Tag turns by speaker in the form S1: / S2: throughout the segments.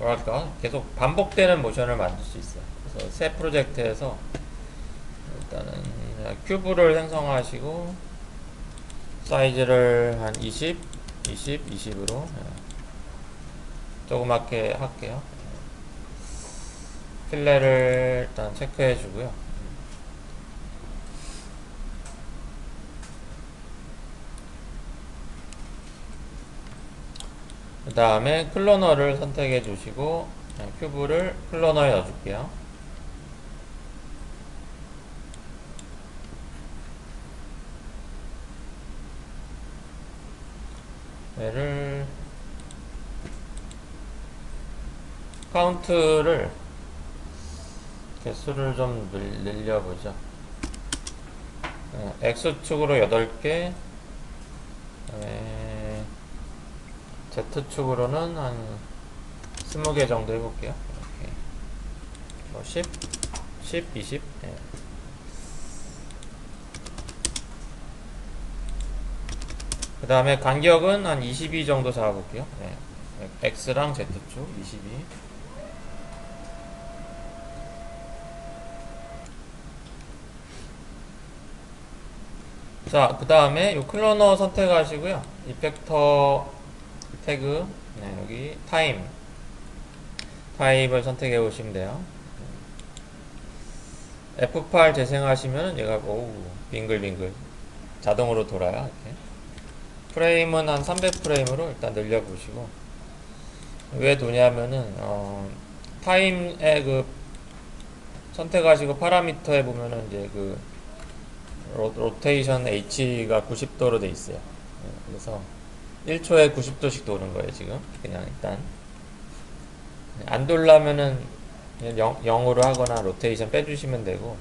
S1: 뭐랄까 계속 반복되는 모션을 만들 수 있어요. 그래서 새 프로젝트에서 일단은 큐브를 생성하시고 사이즈를 한 20, 20, 20으로 조그맣게 할게요. 필레를 일단 체크해 주고요. 그 다음에 클로너를 선택해 주시고 큐브를 클로너에 넣어 줄게요. 얘를 카운트를 개수를 좀 늘려보죠. X축으로 8개, Z축으로는 한 20개 정도 해볼게요. 이렇게. 뭐 10, 20. 예. 그 다음에 간격은 한 22 정도 잡아볼게요. 예. X랑 Z축 22. 자, 그 다음에 이 클로너 선택하시고요. 이펙터 태그, 여기 타입을 선택해 보시면 돼요. F8 재생하시면 얘가 빙글빙글 자동으로 돌아요. 이렇게. 프레임은 한 300프레임으로 일단 늘려보시고, 왜 도냐면은 타임에 선택하시고 파라미터에 보면은 이제 로테이션 H가 90도로 돼 있어요. 그래서 1초에 90도씩 도는 거예요. 지금 그냥 일단 안 돌라면은 0으로 하거나 로테이션 빼주시면 되고,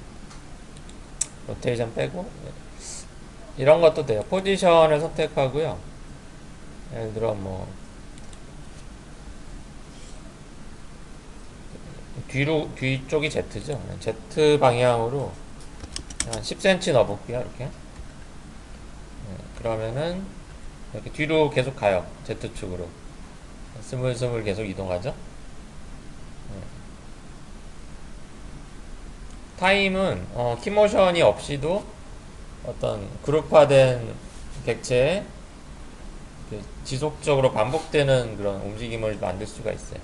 S1: 로테이션 빼고 이런 것도 돼요. 포지션을 선택하고요. 예를 들어 뭐 뒤쪽이 Z죠. Z 방향으로 한 10cm 넣어볼게요. 이렇게. 그러면은 이렇게 뒤로 계속 가요. Z축으로 스물스물 계속 이동하죠. 타임은 키모션이 없이도 어떤 그룹화된 객체에 지속적으로 반복되는 그런 움직임을 만들 수가 있어요.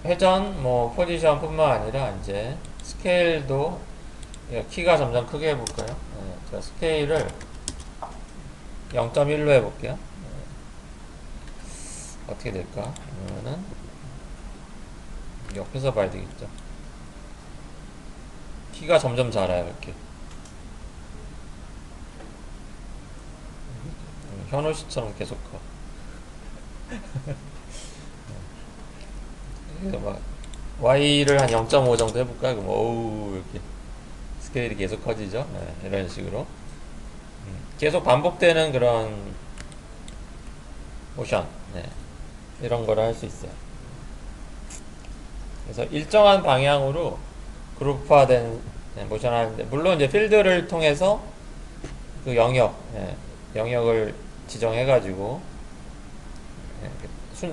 S1: 회전, 뭐 포지션 뿐만 아니라 이제 스케일도 키가 점점 크게 해볼까요? 제가 스케일을 0.1로 해볼게요. 어떻게 될까? 그러면은 옆에서 봐야 되겠죠. 키가 점점 자라요. 이렇게 현우 씨처럼 계속 커. 그래서 막 Y를 한 0.5 정도 해볼까? 그럼 어우 이렇게 스케일이 계속 커지죠. 이런 식으로 계속 반복되는 그런 모션, 이런 거를 할 수 있어요. 그래서 일정한 방향으로 그룹화된 모션 하는데, 물론 이제 필드를 통해서 그 영역을 지정해가지고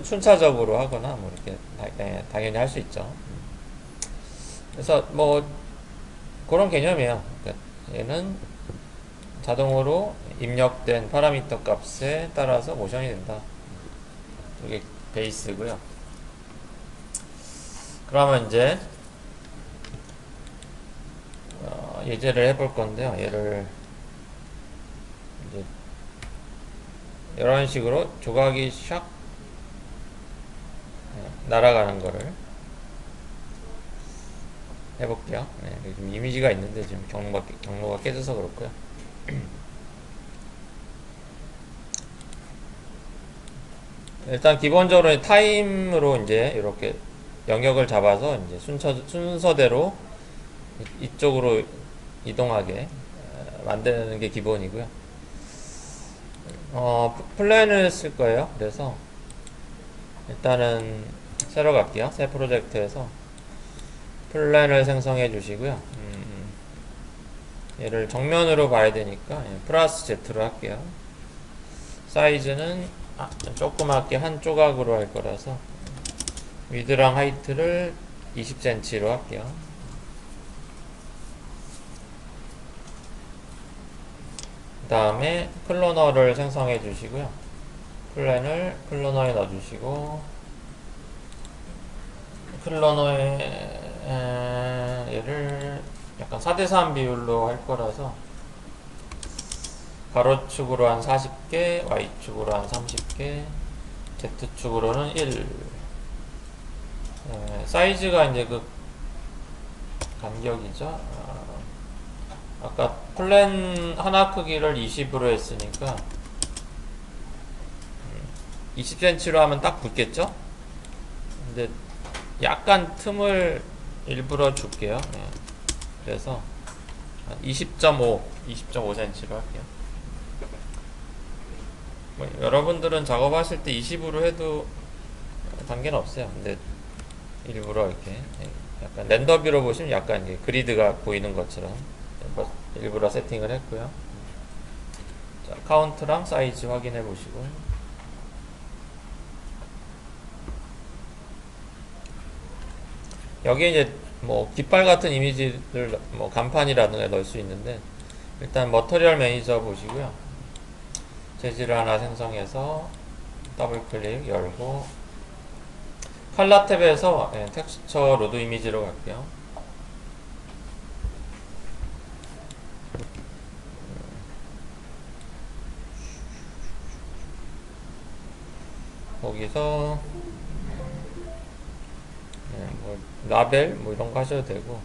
S1: 순차적으로 하거나 뭐 이렇게 당연히 할 수 있죠. 그래서 뭐 그런 개념이에요. 그러니까 얘는 자동으로 입력된 파라미터 값에 따라서 모션이 된다. 이게 베이스고요. 그러면 이제 예제를 해볼 건데요. 얘를 이제 이런 식으로 조각이 샥 날아가는 거를 해볼게요. 지금 이미지가 있는데 지금 경로가 깨져서 그렇고요. 일단 기본적으로 타임으로 이제 이렇게 영역을 잡아서 이제 순서대로 이쪽으로 이동하게 만드는 게 기본이고요. 플랜을 쓸 거예요. 그래서 일단은 새로 갈게요. 새 프로젝트에서 플랜을 생성해 주시고요. 얘를 정면으로 봐야 되니까 플러스 Z로 할게요. 사이즈는 조그맣게 한 조각으로 할 거라서 위드랑 하이트를 20cm로 할게요. 그 다음에 클로너를 생성해 주시고요. 플랜을 클로너에 넣어주시고, 클로너에 얘를 약간 4:3 비율로 할 거라서 가로축으로 한 40개, Y축으로 한 30개, Z축으로는 1. 사이즈가 이제 그 간격이죠. 아까 플랜 하나 크기를 20으로 했으니까 20cm로 하면 딱 붙겠죠? 근데 약간 틈을 일부러 줄게요. 그래서 20.5cm로 할게요. 뭐 여러분들은 작업하실 때 20으로 해도 관계는 없어요. 근데 일부러 이렇게 약간 렌더뷰로 보시면 약간 이게 그리드가 보이는 것처럼 일부러 세팅을 했고요. 자, 카운트랑 사이즈 확인해 보시고, 여기에 이제 뭐 깃발 같은 이미지를 뭐 간판이라든가 넣을 수 있는데, 일단 머터리얼 매니저 보시고요. 재질을 하나 생성해서 더블 클릭 열고, 칼라 탭에서 텍스처 로드 이미지로 갈게요. 거기서 뭐 라벨 뭐 이런 거 하셔도 되고,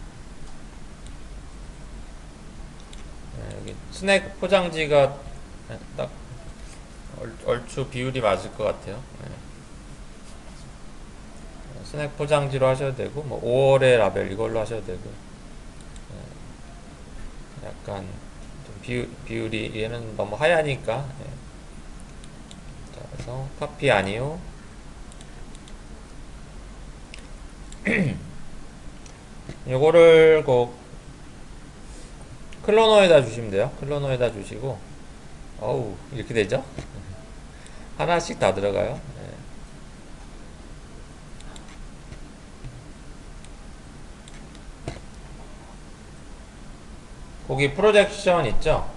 S1: 여기 스낵 포장지가 딱 얼추 비율이 맞을 것 같아요. 스낵 포장지로 하셔도 되고, 뭐 5월의 라벨 이걸로 하셔도 되고, 약간 좀 비율이 얘는 너무 하얘니까. 자, 그래서 카피 아니요. 요거를 그 클로너에다 주시면 돼요. 클로너에다 주시고, 어우 이렇게 되죠? 하나씩 다 들어가요. 거기 프로젝션 있죠?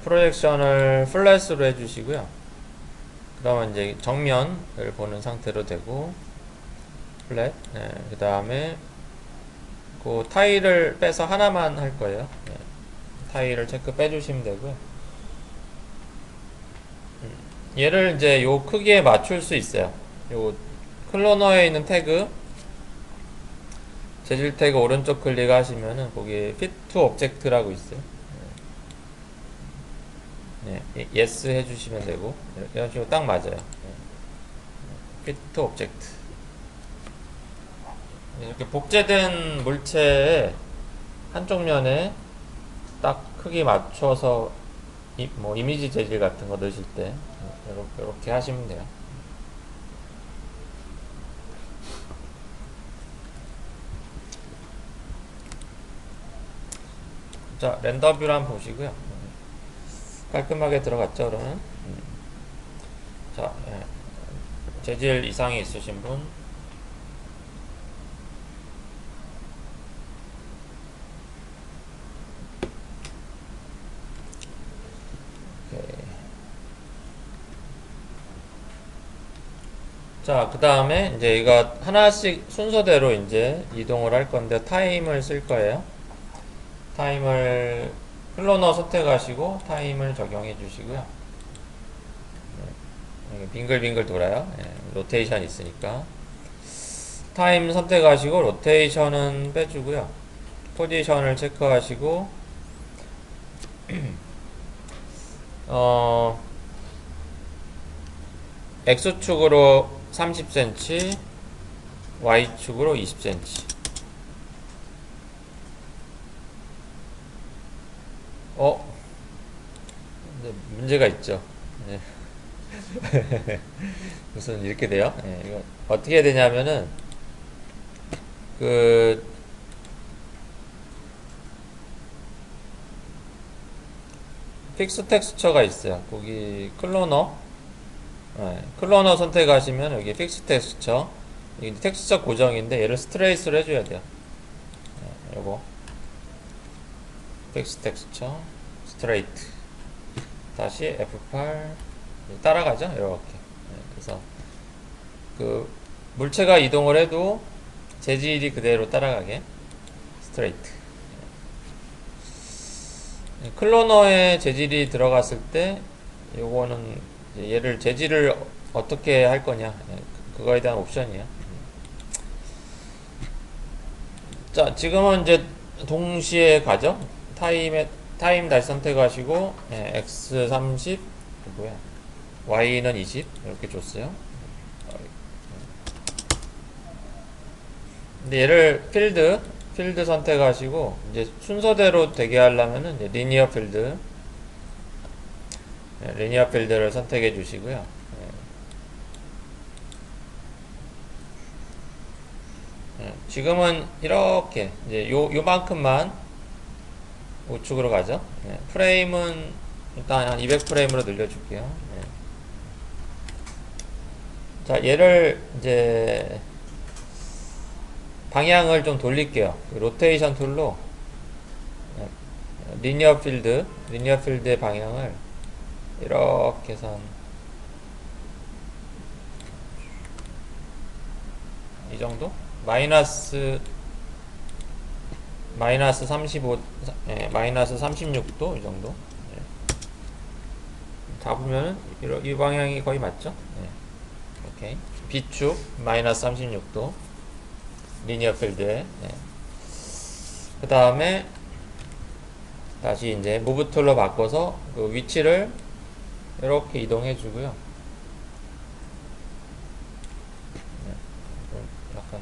S1: 프로젝션을 플랫으로 해주시고요. 그러면 이제 정면을 보는 상태로 되고, 플랫. 그 다음에 그 타일을 빼서 하나만 할 거예요. 타일을 체크 빼주시면 되고요. 얘를 이제 요 크기에 맞출 수 있어요. 요 클로너에 있는 태그, 재질 태그 오른쪽 클릭하시면은 거기에 Fit to Object라고 있어요. yes 해주시면 되고, 이런 식으로 딱 맞아요. Fit to Object. 이렇게 복제된 물체에 한쪽 면에 딱 크기 맞춰서 뭐 이미지 재질 같은 거 넣으실 때 이렇게 하시면 돼요. 자, 렌더 뷰를 한번 보시고요. 깔끔하게 들어갔죠, 그러면? 자, 재질 이상이 있으신 분, 자, 그 다음에 이제 이거 하나씩 순서대로 이제 이동을 할 건데, 타임을 쓸 거예요. 타임을 클로너 선택하시고 타임을 적용해 주시고요. 빙글빙글 돌아요. 로테이션 있으니까. 타임 선택하시고 로테이션은 빼주고요. 포지션을 체크하시고 X축으로 30cm, Y축으로 20cm. 근데 문제가 있죠. 무슨 이렇게 돼요? 이거 어떻게 되냐면은 픽스 텍스처가 있어요. 거기 클로너, 클로너 선택하시면 여기 픽스 텍스처, 이 텍스처 고정인데 얘를 스트레이스로 해줘야 돼요. 요거 픽스 텍스처 스트레이트 다시 F8 따라가죠. 이렇게. 그래서 그 물체가 이동을 해도 재질이 그대로 따라가게 스트레이트. 클로너에 재질이 들어갔을 때 요거는 얘를 재질을 어떻게 할 거냐 그거에 대한 옵션이에요. 자, 지금은 이제 동시에 가죠. 타임 다시 선택하시고 x 30 뭐야 y는 20 이렇게 줬어요. 근데 얘를 필드 선택하시고 이제 순서대로 되게 하려면은 이제 리니어 필드를 선택해 주시고요. 지금은 이렇게 이제 요만큼만 우측으로 가죠. 프레임은 일단 한 200프레임으로 늘려줄게요. 자, 얘를 이제 방향을 좀 돌릴게요. 로테이션 툴로 리니어 필드의 방향을 이렇게 해서 이 정도? 마이너스 35, 마이너스 36도 이 정도. 잡으면은 이 방향이 거의 맞죠? 오케이. B축 마이너스 36도 리니어 필드에. 그 다음에 다시 이제 무브 툴로 바꿔서 그 위치를 이렇게 이동해 주고요. 약간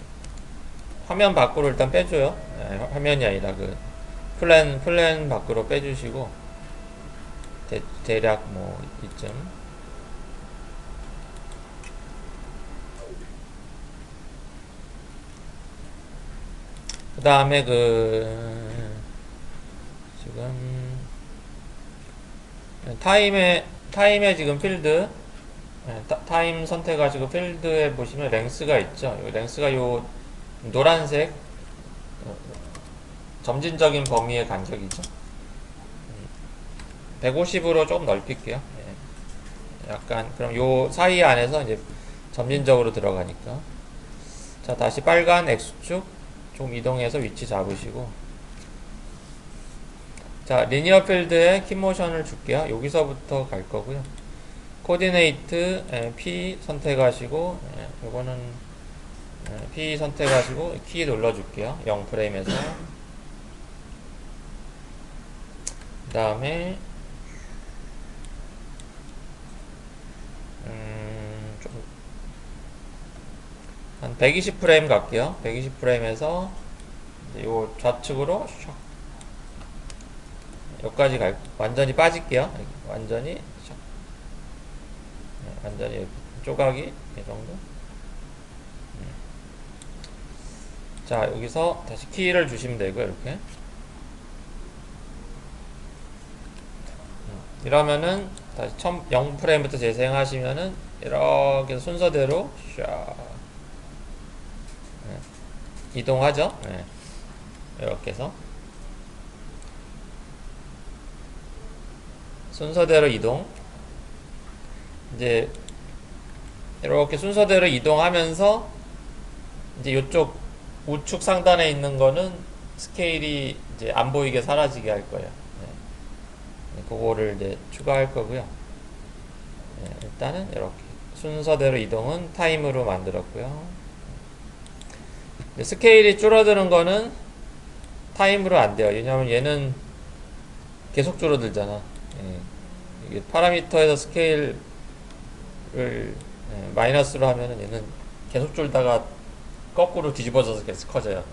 S1: 화면 밖으로 일단 빼줘요. 화면이 아니라 그 플랜 밖으로 빼주시고 대략 뭐 이쯤. 그 다음에 지금 타임에 지금 필드 타임 선택하시고 필드에 보시면 랭스가 있죠. 요 랭스가 요 노란색 점진적인 범위의 간격이죠. 150으로 조금 넓힐게요. 약간 그럼 요 사이 안에서 이제 점진적으로 들어가니까. 자, 다시 빨간 X축 좀 이동해서 위치 잡으시고, 자, 리니어 필드에 키모션을 줄게요. 여기서부터 갈 거고요. 코디네이트 P 선택하시고, 요거는 P 선택하시고 키 눌러줄게요. 0프레임에서. 그 다음에 한 120프레임 갈게요. 120프레임에서 요 좌측으로 샥 여기까지 완전히 빠질게요. 완전히 샥 완전히 조각이 이 정도. 자, 여기서 다시 키를 주시면 되고요. 이렇게 이러면은 다시 0프레임부터 재생하시면은 이렇게 순서대로 샥 이동하죠. 이렇게 해서 순서대로 이동. 이제 이렇게 순서대로 이동하면서 이제 이쪽 우측 상단에 있는 거는 스케일이 이제 안 보이게 사라지게 할 거예요. 그거를 이제 추가할 거고요. 일단은 이렇게 순서대로 이동은 타임으로 만들었고요. 스케일이 줄어드는 거는 타임으로 안 돼요. 왜냐면 얘는 계속 줄어들잖아. 이게 파라미터에서 스케일을 마이너스로 하면은 얘는 계속 줄다가 거꾸로 뒤집어져서 계속 커져요.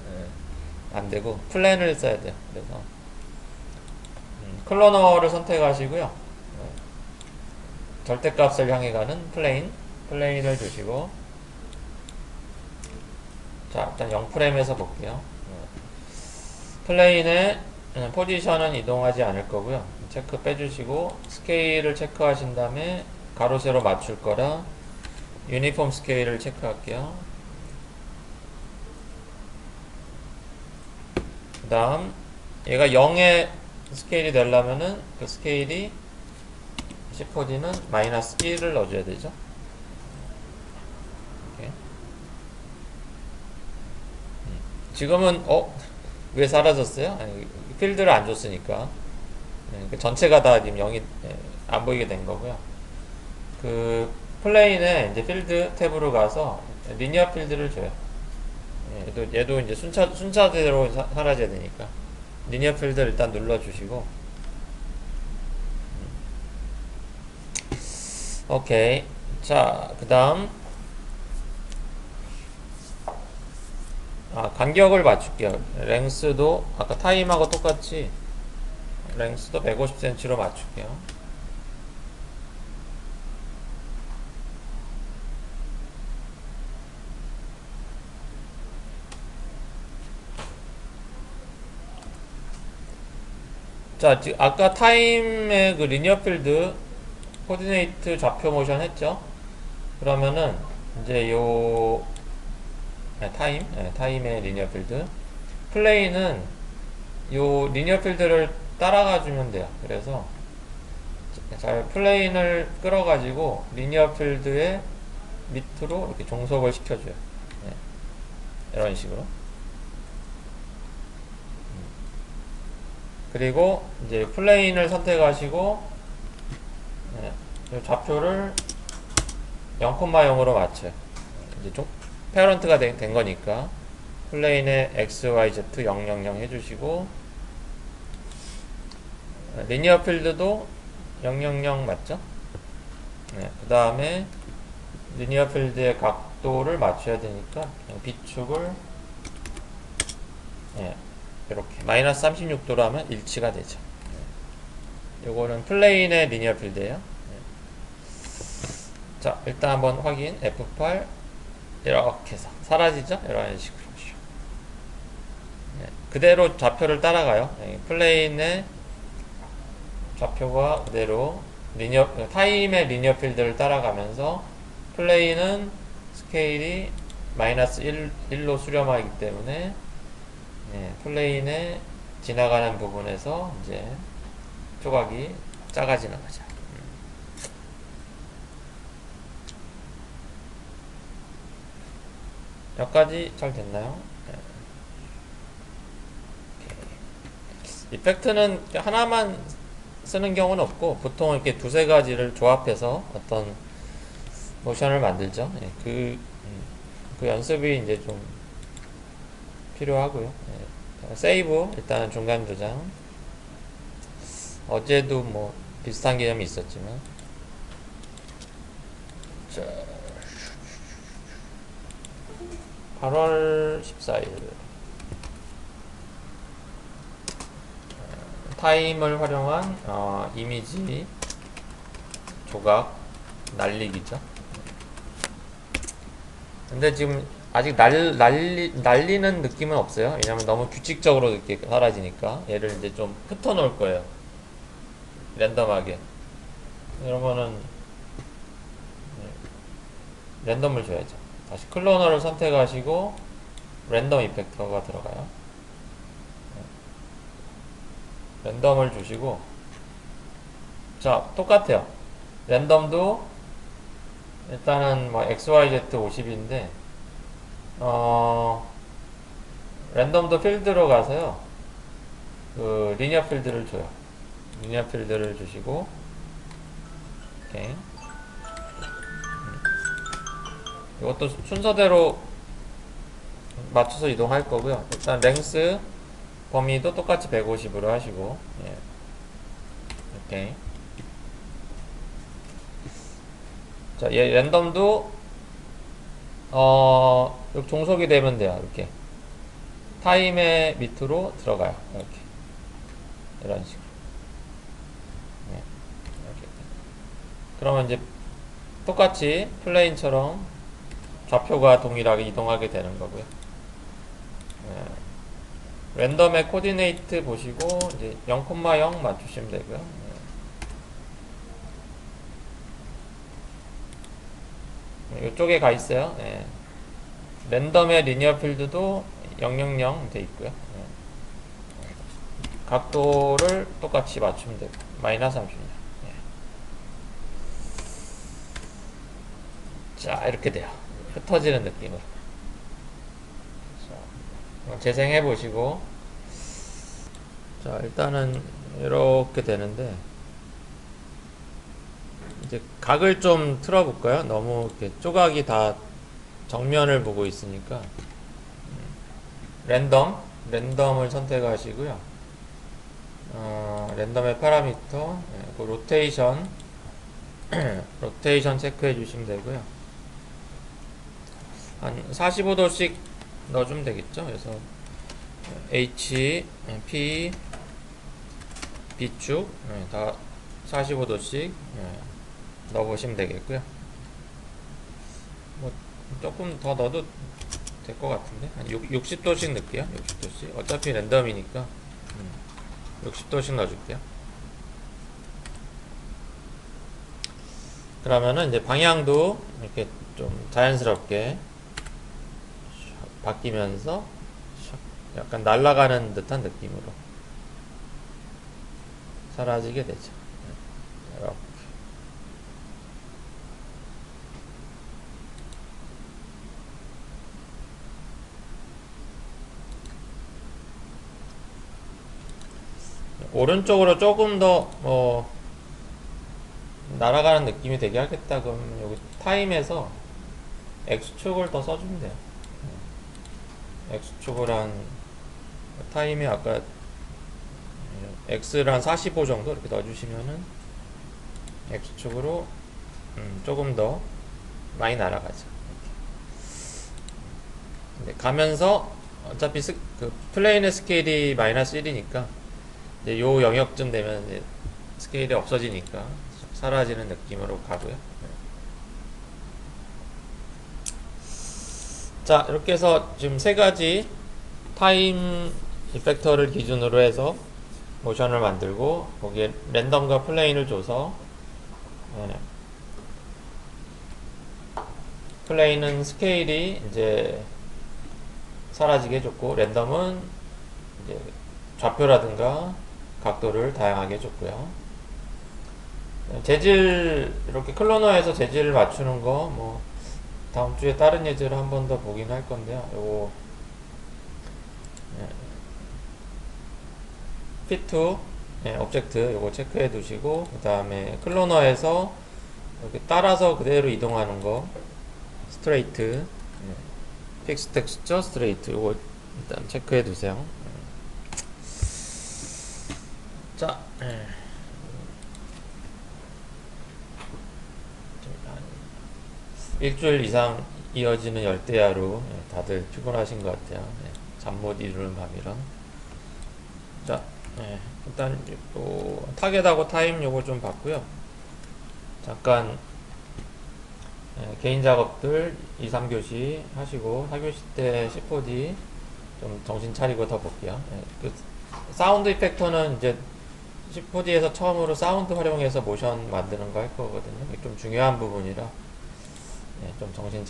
S1: 안 되고 플랜을 써야 돼요. 그래서 클로너를 선택하시고요. 절대값을 향해 가는 플레인을 주시고, 자, 일단 0프레임에서 볼게요. 플레인의 포지션은 이동하지 않을 거고요. 체크 빼주시고 스케일을 체크하신 다음에 가로 세로 맞출 거라 유니폼 스케일을 체크할게요. 그 다음 얘가 0의 스케일이 되려면은 그 스케일이 C4D는 마이너스 1을 넣어줘야 되죠. 이렇게. 지금은 왜 사라졌어요? 아니, 필드를 안 줬으니까. 그 전체가 다 지금 0이 안 보이게 된 거고요. 그 플레인에 이제 필드 탭으로 가서 리니어 필드를 줘요. 얘도 이제 순차대로 사라져야 되니까 리니어 필드를 일단 눌러주시고 오케이. 자, 그 다음 간격을 맞출게요. 랭스도 아까 타임하고 똑같이 랭스도 150cm로 맞출게요. 자, 아까 타임의 그 리니어 필드 코디네이트 좌표 모션 했죠? 그러면은 이제 타임의 리니어 필드 플레이는 요 리니어 필드를 따라가 주면 돼요. 그래서 잘 플레인을 끌어가지고 리니어 필드의 밑으로 이렇게 종속을 시켜줘요. 이런 식으로. 그리고 이제 플레인을 선택하시고 좌표를 0,0으로 맞춰요. 이제 좀 페어런트가 된 거니까 플레인에 x, y, z 000 해주시고 리니어 필드도 000 맞죠? 그 다음에 리니어 필드의 각도를 맞춰야 되니까 그냥 비축을 이렇게 마이너스 36도로 하면 일치가 되죠. 요거는 플레인의 리니어 필드예요. 자, 일단 한번 확인. F8 이렇게 해서 사라지죠? 이런 식으로 그대로 좌표를 따라가요. 플레인의 좌표가 그대로 타임의 리니어 필드를 따라가면서 플레인은 스케일이 마이너스 1로 수렴하기 때문에 플레인에 지나가는 부분에서 이제 조각이 작아지는 거죠. 여기까지 잘 됐나요? 이펙트는 하나만 쓰는 경우는 없고 보통 이렇게 두세 가지를 조합해서 어떤 모션을 만들죠. 그 연습이 이제 좀 필요하고요. 세이브 일단은 중간 저장. 어제도 뭐 비슷한 개념이 있었지만 자, 8월 14일 타임을 활용한 이미지 조각 날리기죠. 근데 지금 아직 날리는 느낌은 없어요. 왜냐면 너무 규칙적으로 이렇게 사라지니까 얘를 이제 좀 흩어 놓을 거예요. 랜덤하게. 이러면은 랜덤을 줘야죠. 다시 클로너를 선택하시고 랜덤 이펙터가 들어가요. 랜덤을 주시고 자, 똑같아요. 랜덤도 일단은 뭐 XYZ 50인데 랜덤도 필드로 가서요. 그 리니어 필드를 줘요. 리니어 필드를 주시고 오케이. 이것도 순서대로 맞춰서 이동할 거고요. 일단 랭스 범위도 똑같이 150으로 하시고 오케이. 자, 얘 랜덤도 이렇게 종속이 되면 돼요. 이렇게 타임의 밑으로 들어가요. 이렇게 이런 식으로. 이렇게. 그러면 이제 똑같이 플레인처럼 좌표가 동일하게 이동하게 되는 거고요. 랜덤의 코디네이트 보시고 이제 0,0 맞추시면 되고요. 이쪽에 가 있어요. 예. 랜덤의 리니어 필드도 000 돼 있고요. 예. 각도를 똑같이 맞추면 되고 마이너스 36. 예. 자, 이렇게 돼요. 흩어지는 느낌으로. 자, 재생해 보시고, 자, 일단은 이렇게 되는데, 이제 각을 좀 틀어볼까요? 너무 이렇게 조각이 다 정면을 보고 있으니까. 랜덤을 선택하시고요. 랜덤의 파라미터, 그 로테이션 체크해 주시면 되고요. 한 45도씩 넣어주면 되겠죠. 그래서 H, P, B축 다 45도씩 넣어보시면 되겠고요. 뭐 조금 더 넣어도 될 것 같은데 한 60도씩 넣을게요. 60도씩 어차피 랜덤이니까 60도씩 넣어줄게요. 그러면은 이제 방향도 이렇게 좀 자연스럽게 바뀌면서 약간 날아가는 듯한 느낌으로 사라지게 되죠. 이렇게. 오른쪽으로 조금 더 날아가는 느낌이 되게 하겠다 그러면 여기 타임에서 X축을 더 써주면 돼요. X축을 한 타임에 아까 X를 한 45 정도 이렇게 넣어주시면은 X축으로 조금 더 많이 날아가죠. 근데 가면서 어차피 그 플레인의 스케일이 마이너스 1이니까 이제 요 영역쯤 되면 이제 스케일이 없어지니까 사라지는 느낌으로 가고요. 자, 이렇게 해서 지금 세 가지 타임 이펙터를 기준으로 해서 모션을 만들고 거기에 랜덤과 플레인을 줘서 플레인은 스케일이 이제 사라지게 해줬고 랜덤은 이제 좌표라든가 각도를 다양하게 해줬고요. 재질 이렇게 클로너에서 재질을 맞추는 거 뭐 다음 주에 다른 예제를 한 번 더 보긴 할 건데요. 요거 fit 오브젝트 요거 체크해 두시고 그 다음에 클로너에서 이렇게 따라서 그대로 이동하는 거 스트레이트 픽스 텍스처 스트레이트 요거 일단 체크해 두세요. 자, 일주일 이상 이어지는 열대야로 다들 피곤하신 것 같아요. 잠 못 이루는 밤이라. 자, 일단 또 타겟하고 타임 요거 좀 봤고요. 잠깐 개인 작업들 2, 3교시 하시고 4교시 때 C4D 좀 정신 차리고 더 볼게요. 그 사운드 이펙터는 이제 C4D에서 처음으로 사운드 활용해서 모션 만드는 거 할 거거든요. 좀 중요한 부분이라 좀 정신 차리고